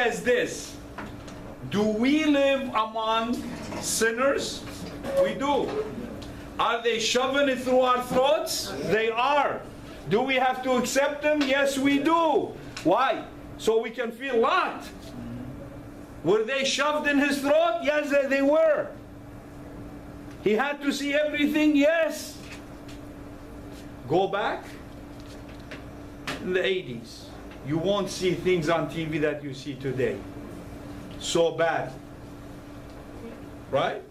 says this, do we live among sinners? We do. Are they shoving it through our throats? They are. Do we have to accept them? Yes, we do. Why? So we can feel Lot. Were they shoved in his throat? Yes, they were. He had to see everything? Yes. Go back in the 80s. You won't see things on TV that you see today. So bad. Right?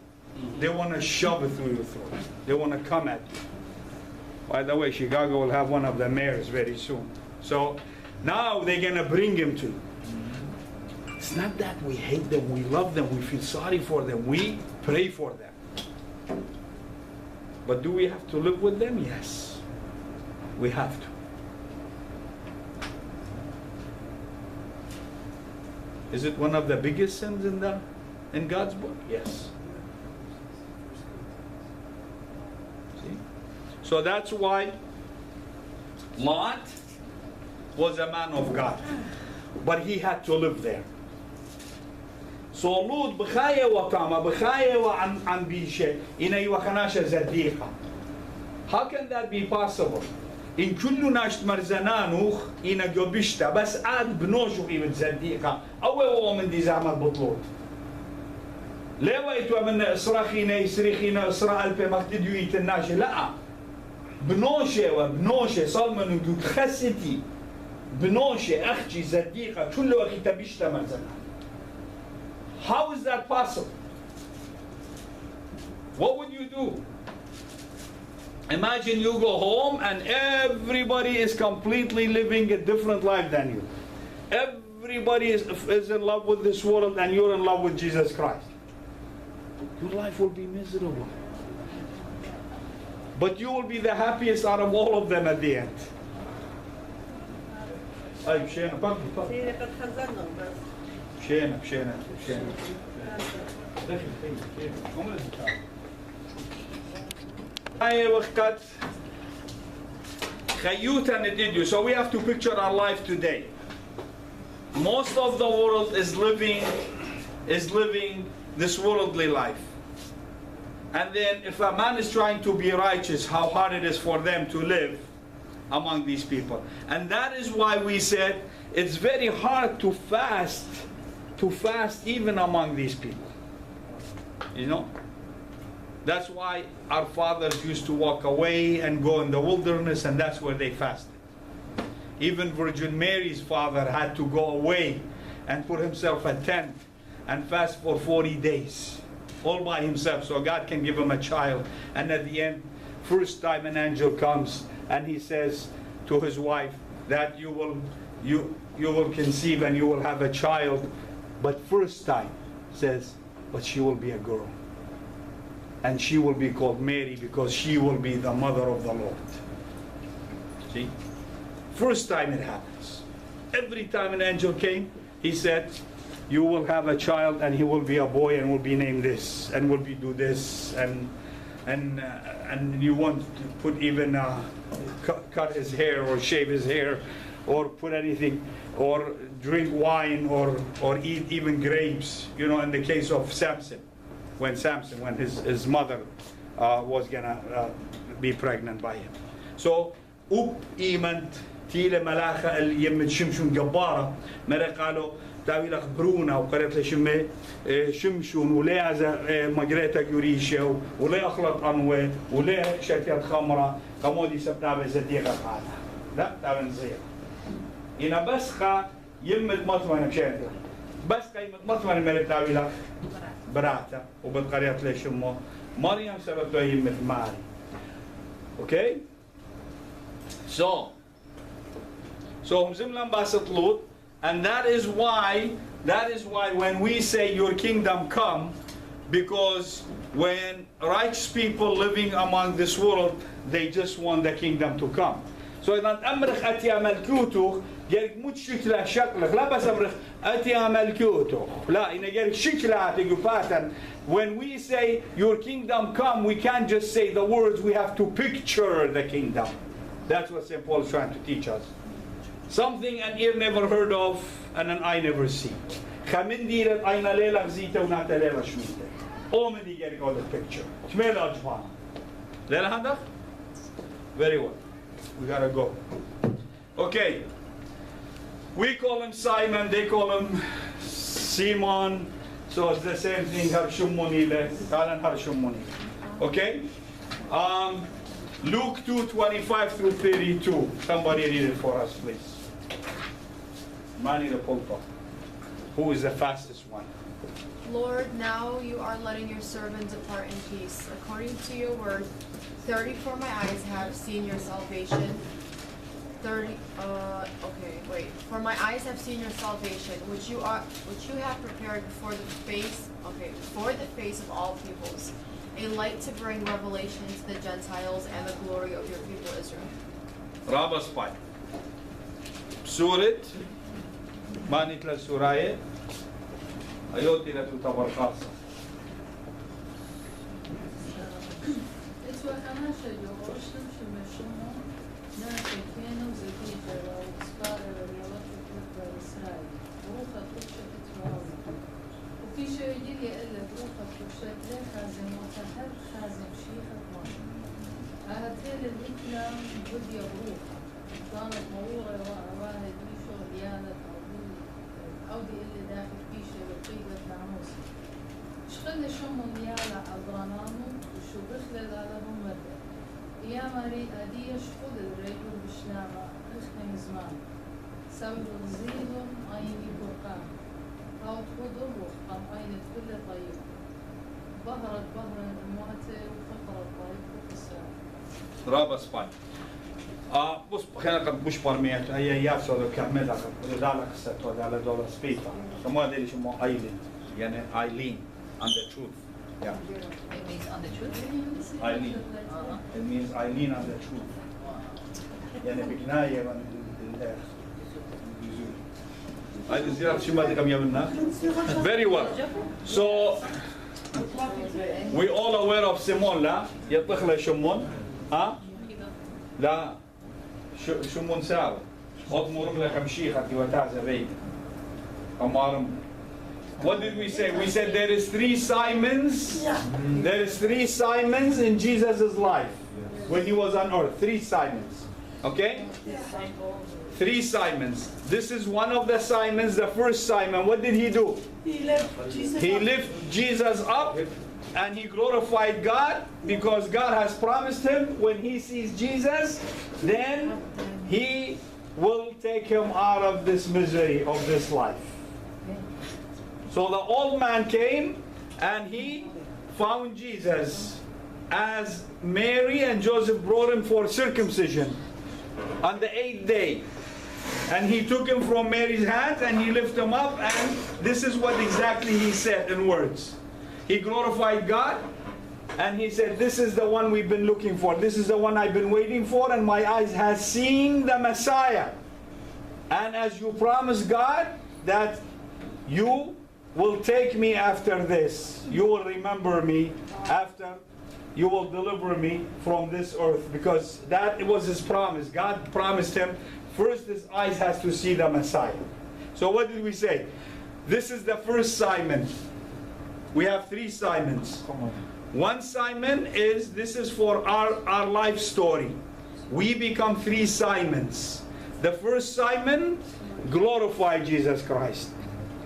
They want to shove it through your throat. They want to come at you. By the way, Chicago will have one of the mayors very soon. So now they're going to bring him to you. It's not that we hate them, we love them, we feel sorry for them, we pray for them. But do we have to live with them? Yes. We have to. Is it one of the biggest sins in God's book? Yes. See? So that's why Lot was a man of God. But he had to live there. So Lut بخاية وطامة بخاية وعن بيشة إنه يوخناش زديقة. How can that be possible? إن كل ناشت مرزنانوخ إنه جوبشتا بس عاد بنوشو في متزديقة أو هو من دي زعمة بطلوط. ليه ويتوا من إصراخينا يسرخينا إصراء ألبي مقتديو يتناشي لا بنوشة وبنوشة صلمن ودود خستي بنوشة أختي زديقة كل وقت تبشتا مرزنان. How is that possible? What would you do? Imagine you go home and everybody is completely living a different life than you. Everybody is in love with this world and you're in love with Jesus Christ. Your life will be miserable. But you will be the happiest out of all of them at the end. مشينا So we have to picture our life today. Most of the world is living this worldly life. And then if a man is trying to be righteous, how hard it is for them to live among these people. And that is why we said it's very hard to fast even among these people. You know? That's why our fathers used to walk away and go in the wilderness, and that's where they fasted. Even Virgin Mary's father had to go away and put himself a tent and fast for 40 days, all by himself, so God can give him a child. And at the end, first time an angel comes and he says to his wife that you will conceive and you will have a child. But first time says, but she will be a girl. And she will be called Mary because she will be the mother of the Lord. See? First time it happens. Every time an angel came, he said, you will have a child and he will be a boy and will be named this and will be do this and you want to put even cut his hair or shave his hair or put anything or drink wine or eat even grapes, you know, in the case of Samson, when his mother was gonna be pregnant by him. So إيمنت تيله ملاخة اليم شمشون جبارة مرة قالوا تاويل أخبرونا وقريت لشمة شمشون ولا عزا مجريتا يوريشة ولا أخلط أنوي ولا شتيات خمرة كمودي سبنا بزديقة قانا لا تاوين زير إنا بس خا يمت مطمئن بشيء بس خا يمت مطمئن مرة تاويل براتا وبتقريت لشمة مريم سبب يمت ماري. Okay? So Mzimlan Basat Lut, and that is why when we say your kingdom come, because when righteous people living among this world, they just want the kingdom to come. So إذا أمرخ أتي ملكوته جالك مش شكله شكلك لا بس أمرخ أتي ملكوته لا إن جالك شكله تجوباتا. When we say your kingdom come, we can't just say the words. We have to picture the kingdom. That's what St. Paul is trying to teach us. Something an ear never heard of and an eye never seen. خمندي للأين ليلة غزيته وناتا ليلة شميته. Omeni get got the picture. شميل أجبان. ليلة هذا? Very well. We gotta go. Okay. We call him Simon, they call him Simon. So it's the same thing. Okay? Luke 2:25 through 32. Somebody read it for us, please. Mani the Pulpa. Who is the fastest one? Lord, now you are letting your servant depart in peace. According to your word, 30 for my eyes have seen your salvation. 30, For my eyes have seen your salvation, which you have prepared before the face of all peoples, a light to bring revelation to the Gentiles and the glory of your people Israel. Rabba Spy. Surat. Manit la Suraye. Ayoti la tutabar khasa. وفي شيء يجي لي إلا بروحك وشكله خازن مطهر خازن شيخة ماشي. هاتين الإكلام بدي بروحة كانت مرورة واحد لي شغل يالك أو دي اللي داخل في شيء بقيدة ناموس. شغل شمون يالا أبرانامو وشو بخلد على هم مدى. يا ماري أدية شخود الرجل بشنامة أخني زمان. سوي زيدهم عيني برقان. أو تخدر وخم عين كل طيب ظهرت ظهر الموتى وفقرت طيب وخسارة. رابع سباي. بص خلينا قد مش برميات هي ياسو لو كملها قد على قصة على دولار سبيفا. سموها دي شو ايلين يعني ايلين on the truth. Yeah. It means on the truth. Eileen. It means Eileen on the truth. يعني بكناية من Very well. So we all aware of Simon لا يطخ له شمون ها لا شمون ساوي أضمر له خمشيخة وتعز بيت أمارم. What did we say? We said there is 3 Simons. There is 3 Simons in Jesus' life when he was on earth. 3 Simons. Okay? 3 Simons. This is one of the Simons, the first Simon. What did he do? He lifted Jesus up and he glorified God because God has promised him when he sees Jesus, then he will take him out of this misery of this life. So the old man came and he found Jesus as Mary and Joseph brought him for circumcision on the 8th day. And he took him from Mary's hands and he lifted him up, and this is what exactly he said in words. He glorified God and he said, this is the one we've been looking for. This is the one I've been waiting for, and my eyes have seen the Messiah. And as you promised God that you will take me after this, you will remember me after you will deliver me from this earth, because that was his promise. God promised him first his eyes has to see the Messiah. So what did we say? This is the first Simon. We have 3 Simons. One Simon is, this is for our life story. We become 3 Simons. The first Simon glorified Jesus Christ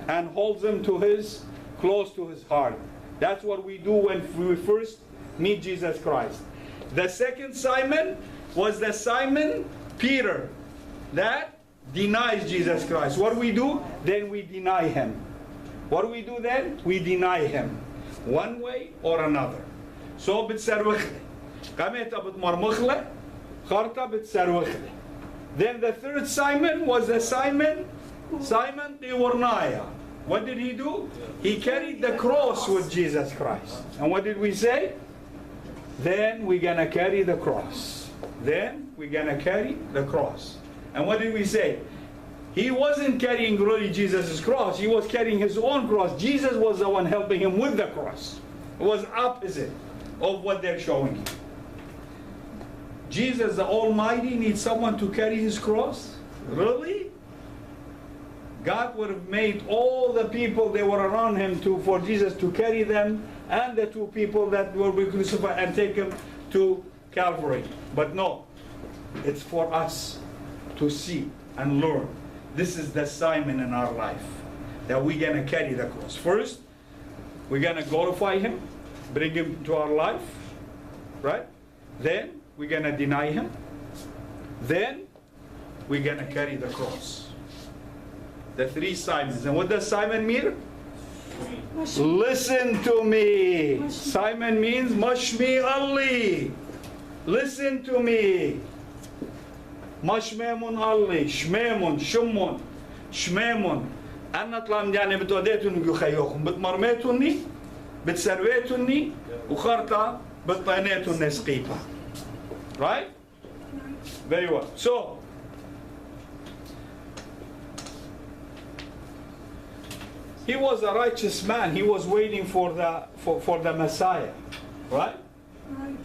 and holds him to close to his heart. That's what we do when we first meet Jesus Christ. The second Simon was the Simon Peter that denies Jesus Christ. What do we do? Then we deny him. What do we do then? We deny him. One way or another. So بتسروخله. قامت بتمرمخله. خرطة بتسروخله. Then the third Simon was the Simon Tiwarnaya. What did he do? He carried the cross with Jesus Christ. And what did we say? Then we're going to carry the cross. Then we're going to carry the cross. And what did we say? He wasn't carrying really Jesus' cross. He was carrying his own cross. Jesus was the one helping him with the cross. It was opposite of what they're showing you. Jesus, the Almighty, needs someone to carry his cross? Really? God would have made all the people that were around him for Jesus to carry them, and the two people that were crucified, and take them to Calvary. But no, it's for us to see and learn. This is the assignment in our life, that we're going to carry the cross. First, we're going to glorify him, bring him to our life, right? Then we're going to deny him. Then we're going to carry the cross. The three Simons. And what does Simon mean? Listen to me. Simon means mashmi Ali. Listen to me. Mashmemun Ali. Shmemun. Shummun. Shmemun. أنا أطلع من يعني بتوديتوني بخيوكم بتمرميتوني بتسرويتوني وخرطة بطينيتوني سقيفة. Right? Very well. So, he was a righteous man. He was waiting for the Messiah. Right? Right.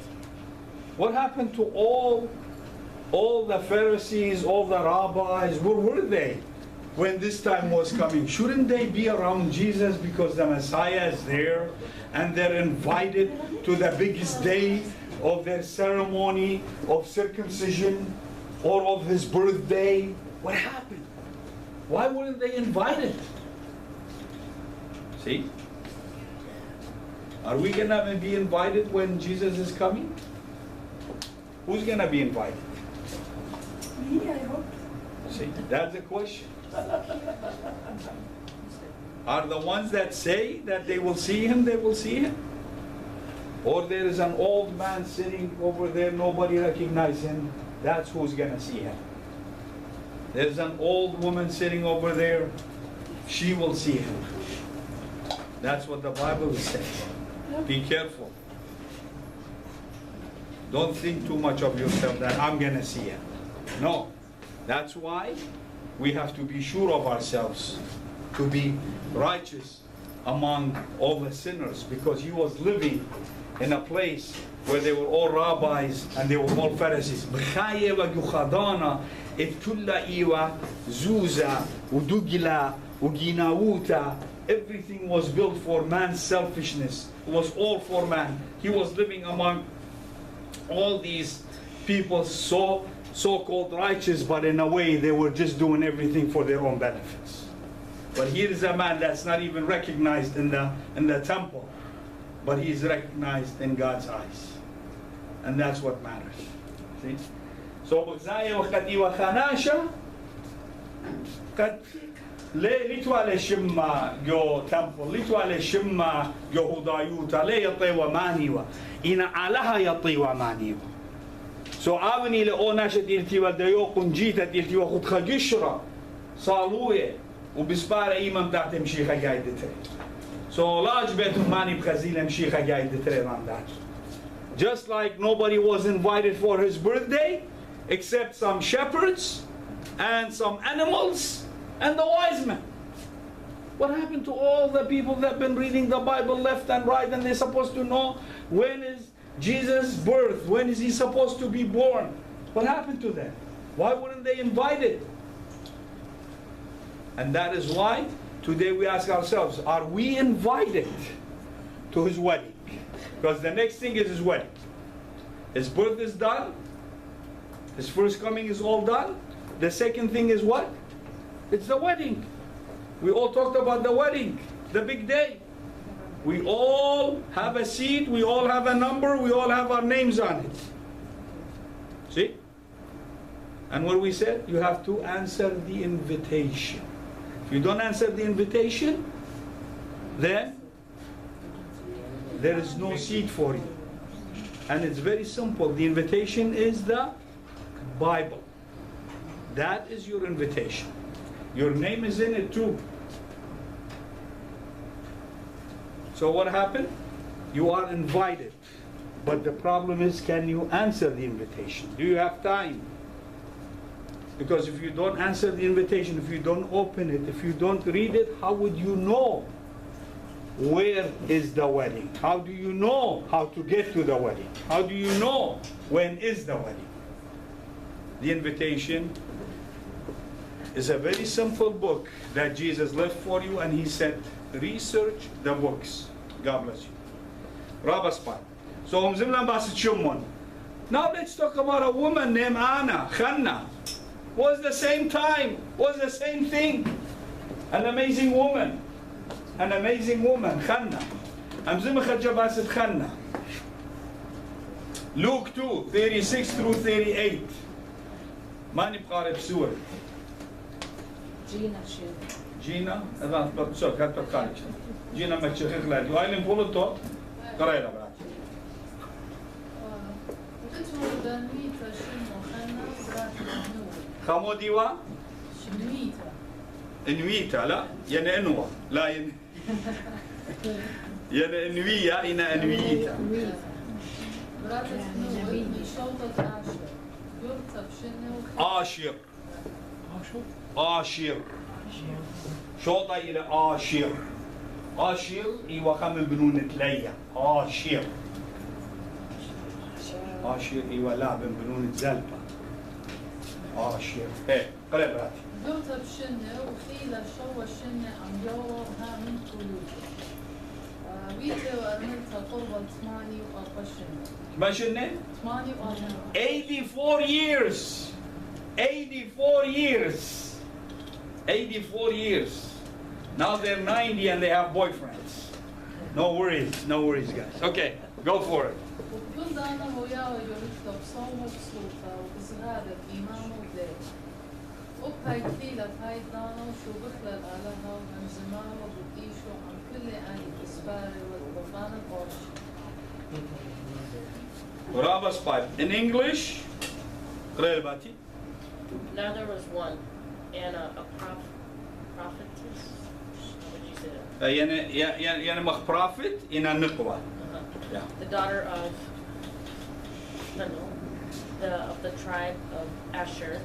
What happened to all the Pharisees, all the rabbis? Where were they when this time was coming? Shouldn't they be around Jesus because the Messiah is there and they're invited to the biggest day of their ceremony of circumcision or of his birthday? What happened? Why weren't they invited? See? Are we going to be invited when Jesus is coming? Who's going to be invited? Me, I hope. See, that's the question. Are the ones that say that they will see him, they will see him? Or there is an old man sitting over there, nobody recognizes him, that's who's going to see him. There's an old woman sitting over there, she will see him. That's what the Bible says. Be careful. Don't think too much of yourself that I'm going to see him. No. That's why we have to be sure of ourselves to be righteous among all the sinners, because he was living in a place where they were all rabbis and they were all Pharisees. Everything was built for man's selfishness. It was all for man. He was living among all these people, so-called righteous, but in a way they were just doing everything for their own benefits. But here is a man that's not even recognized in the temple, but he's recognized in God's eyes, and that's what matters. See? So لتوالي شما جو تمبل لتوالي شما جو هدايوتا لي يطي ومانيوا إن علها يطي ومانيوا. So أبني لأوناشة إلتي وديو قنجيتا إلتي وخد خجشرة صالوية وبسبارة إيمان تحت مشيخة جايدة تري. So لاج بيتم ماني بخزيلة مشيخة جايدة تري راندات. Just like nobody was invited for his birthday except some shepherds and some animals and the wise men. What happened to all the people that have been reading the Bible left and right, and they're supposed to know when is Jesus' birth, when is he supposed to be born? What happened to them? Why weren't they invited? And that is why today we ask ourselves, are we invited to his wedding? Because the next thing is his wedding. His birth is done. His first coming is all done. The second thing is what? It's the wedding. We all talked about the wedding, the big day. We all have a seat, we all have a number, we all have our names on it. See? And what we said, you have to answer the invitation. If you don't answer the invitation, then there is no seat for you. And it's very simple. The invitation is the Bible. That is your invitation. Your name is in it too. So what happened? You are invited. But the problem is, can you answer the invitation? Do you have time? Because if you don't answer the invitation, if you don't open it, if you don't read it, how would you know where is the wedding? How do you know how to get to the wedding? How do you know when is the wedding? The invitation is a very simple book that Jesus left for you, and he said, research the books. God bless you. Rabaspat. So now let's talk about a woman named Anna, Hannah. Was the same time, was the same thing. An amazing woman. An amazing woman, Hannah. Hannah. Luke 2, 36 through 38. ما نبقى بسورة. جينا هذا بسورة كانت بتقارش. جينا مكشخيخ لا دي وين بولتو قرينا بعد. خمو ديوا؟ انويتا لا يعني انوا لا يعني يعني انويا إنا انويتا. آشر آشر شوطة إلى آشر آشر إيوا خمن بنون تليا آشر آشر إيوا لا بنون زلبة آشر إيه قريب راتي دوتا بشنة وخيلة شوى الشنة عم يوها من طولوجة بيتا وأرملتها قربة 48 شنة ما شنة؟ 48 84 years 84 years 84 years now they're 90 and they have boyfriends no worries guys okay go for it وكل دانا وياه يريد بصومه بصوته وبصغارة إمامه وبلاد وبهاي كثيلة هاي دانا وشو بخلال آلها ومن زمانه وبقيشه عن كل آني بسبارة والبفانة بورش Rabbas 5 in English قرأي باتي Now there was one, Anna, a prophetess. How would you say that? يعني مخ prophet in a نقوة yeah. The daughter of the tribe of Asher.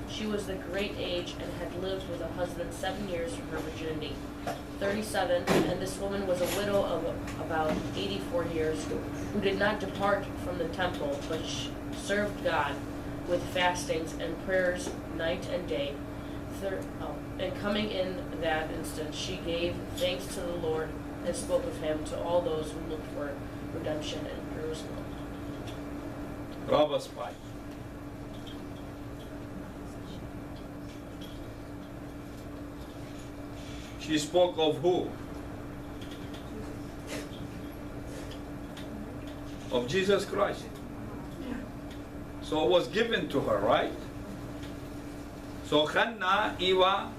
She was the great age and had lived with a husband 7 years from her virginity. 37, and this woman was a widow of about 84 years, who did not depart from the temple, but served God with fastings and prayers night and day. And coming in that instant, she gave thanks to the Lord and spoke of him to all those who looked for redemption in Jerusalem. Rabbas 5 She spoke of who? Of Jesus Christ. So it was given to her, right? So Hannah iwa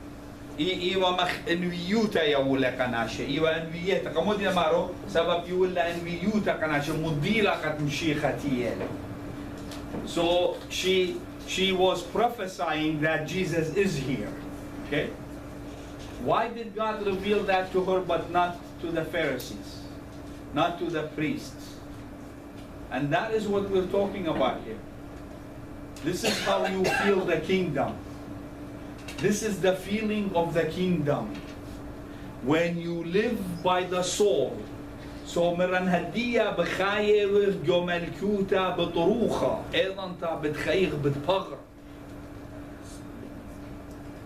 mach enviyuta ya wala kanashe iwa enviyeta kamodi na maro sabab yuwala enviyuta kanashe mudila kat mshikhatiye. So she was prophesying that Jesus is here. Okay? Why did God reveal that to her but not to the Pharisees? Not to the priests? And that is what we're talking about here. This is how you feel the kingdom. This is the feeling of the kingdom. When you live by the soul. So مرنهدية بخاير جملكوتا بطروخة أيضا بتخيغ بتبغر.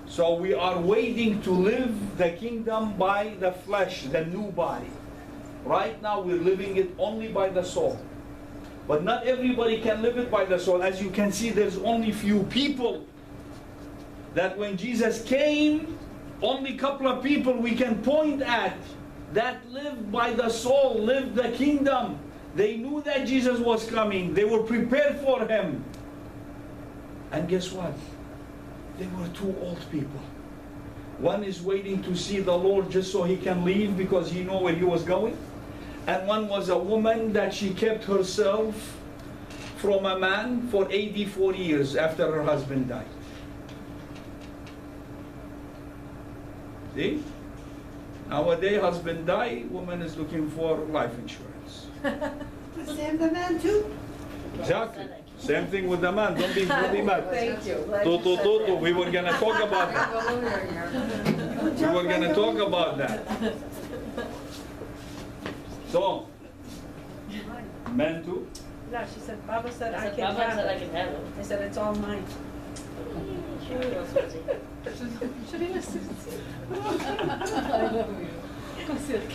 So we are waiting to live the kingdom by the flesh, the new body. Right now we're living it only by the soul. But not everybody can live it by the soul. As you can see, there's only few people that when Jesus came, only a couple of people we can point at that lived by the soul, lived the kingdom. They knew that Jesus was coming. They were prepared for him. And guess what? They were two old people. One is waiting to see the Lord just so he can leave because he knew where he was going. And one was a woman that she kept herself from a man for 84 years after her husband died. See? Nowadays, husband died, woman is looking for life insurance. Same the man too? Exactly. Same thing with the man. Don't be mad. Thank you. We were going to talk about that. We were going to talk about that. So, men too? No, she said, Baba said I can Baba have said I it. can have it. I said, it's all mine. She was busy. شو لي نفسي I love you.